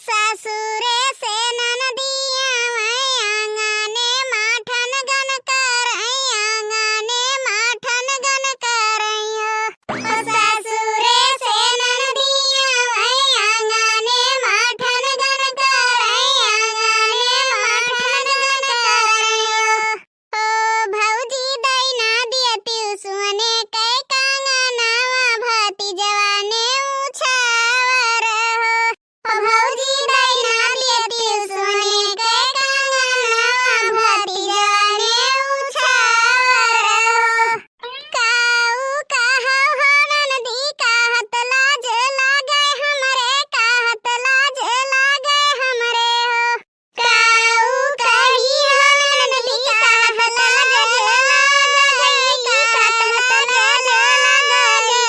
सासुरे से ननदिया आंगने माठन गन करैया आंगने माठन गन करैया सासुरे से ननदिया आंगने माठन गन करैया आंगने माठन गन करैया ओ भौजी दैना दियति सुने कै कांगनावा भती जवाने उछावर हो भौजी दैना दियति सुने कै कांगनावा भती जवाने उछावर हो काऊ कहौ हो ननदी कहत लाज लागे हमरे कहत लाज लागे हमरे हो काऊ कही हो ननदी कहत लाज लागे कहत लाज लागे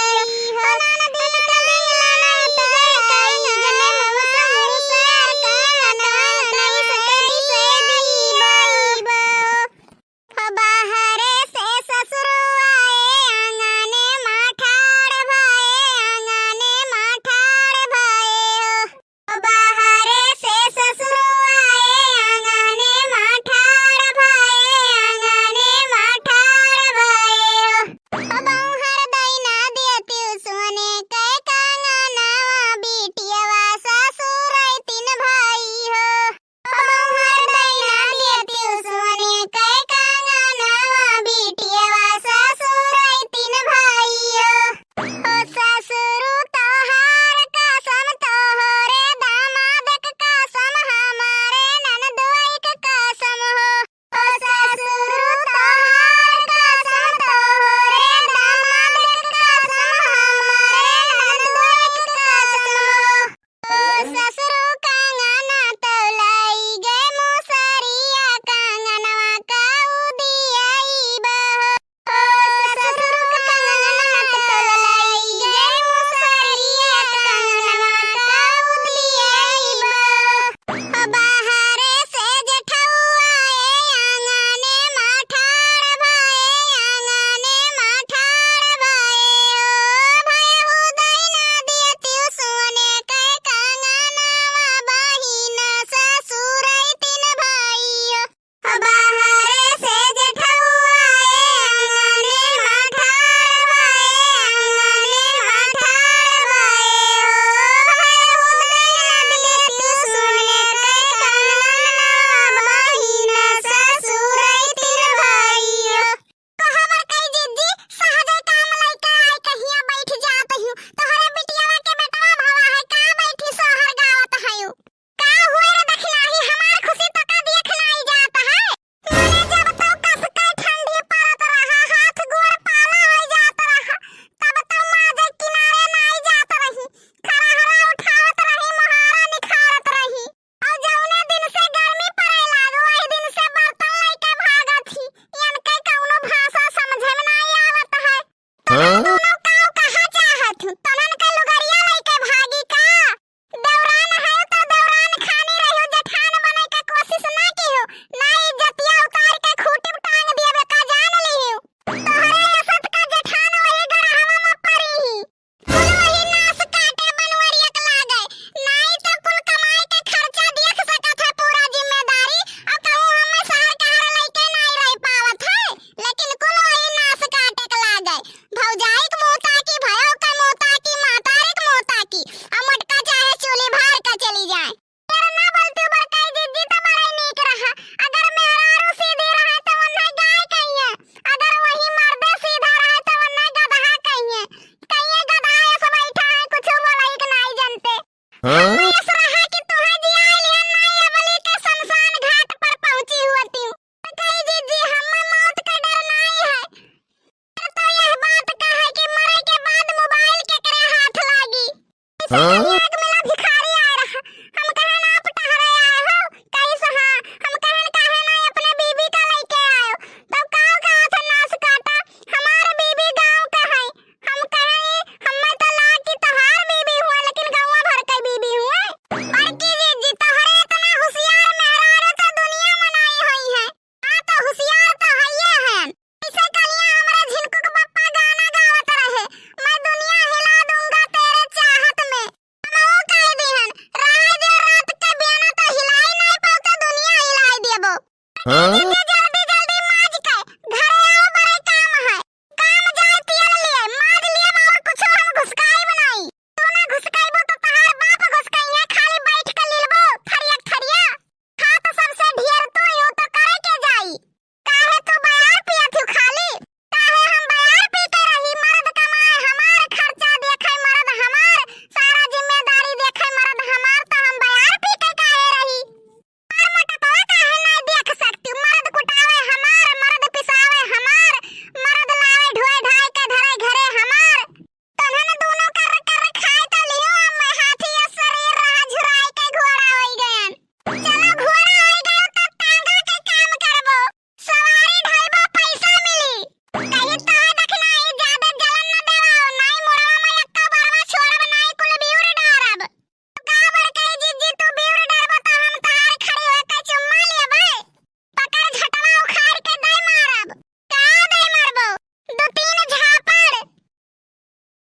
हो ननदी कलिंगला नहीं ते कई जने मौसम सर काना नहीं सकती से दीबो बाहरे से ससुर आए आंगने माठाड़ भाए आंगने माठाड़ भाए हो बाहरे से ससुर आए आंगने माठाड़ भाए आंगने माठाड़ भाए हो बौहर दैना दियति सुने कै कांगनावा बिटियावा ससुर तीन भाई हो बौहर दैना दियति सुने कै कांगनावा बिटियावा ससुर तीन भाई हो ससुरु तोहार कसम तोहरे दामादक कसम हमारे ननदोइक कसम हो ससुरु तोहार कसम तोहरे दामादक कसम हमारे ननदोइक कसम हो ससुरु कांगना तौलाई गे मुसरिया कांगनवा काऊ दियाई बहो ससुरु कांगना तौलाई गे मुसरिया कांगनवा काऊ दियाई बहो बाहरे से जेठौआ आंगने माठाड़ भाए आंगने माठाड़ भाए हो भयो दैना दियति सुने कै कांगनावा बहिन ससुर तीन भाई हो बाहरे से जेठौआ आंगने माठाड़ भाए आंगने माठाड़ भाए हो भयो दैना दियति सुने कै कांगनावा बहिन ससुर तीन भाई हो कहवर कई जिज्जी सहजे काम लइका आई कहिया बैठ जात हूँ तोहरे बिटियावा के बेटवा भवा है का बैठी सोहर गावत हयू का हुए रे दखनाही हमार खुशी तो का देख लाई जात है मने जब तो कस के ठंडी पड़त रहा हाथ गोड़ पाला हो जात रहा तब तो माजे किनारे नाई जात रही खराहरा उठावत रही मोहारा निखारत रही और जौने दिन से गर्मी पड़े लागो वही दिन से बर्तन लइके भागत ही इनके कौनो भाषा समझे में नहीं आवत है दोनों काऊ कहा चाहत हूँ तनन के लुगरिया लइके भागी का देवरान है तो देवरान खानी रहियो जेठान बने के कोशिश ना कियो ना इज्जतिया उतार के खूंटी में टांग दिए का जान लियो तोहरे असत का जेठान वही गड़हवा में पड़ी ही कुल वही नास काटे बनवरिया के लागे नहीं तो कुल कमाई के खर्चा देख सकत है पूरा जिम्मेदारी और कहूँ हमें शहर के हर लइके नहीं रह पावत है लेकिन कुल वही नास काटे के लागे भौजाई के मोता की भयो के मोता की मातारे के मोता की और मटका चाहे चूली भर के चली जाए तेरा ना बोलती बड़काई जिज्जी तो बड़ा नीक रहा अगर मेहरारू सीधी रहे तो वन्ना गाय कहिए अगर वही मर्दे सीधा रहे तो वन्ना गधा कहिए गधा ऐसा बैठा है कुछ बोलाई के नहीं जानते ऐसा रहा कि तुहे जिया लिहन नहीं अबली के शमशान घाट पर पहुंची हुआती हूँ कही जिज्जी हमें मौत का डर नहीं है तो यह बात का है कि मरे के बाद मोबाइल के करे हाथ लागी इसलिए एक मिला भिखारी आ रहा हम कहे ना पटहरे आए हो कहीं से हाँ हम कहे ना अपने बीबी का लेके आयो तो काऊ का हाथ नास काटा हमारे बीबी गांव का है हम कहे हमें तो लाग की तोहार बीबी हुआ लेकिन गांव भर का बीबी हुआ आगे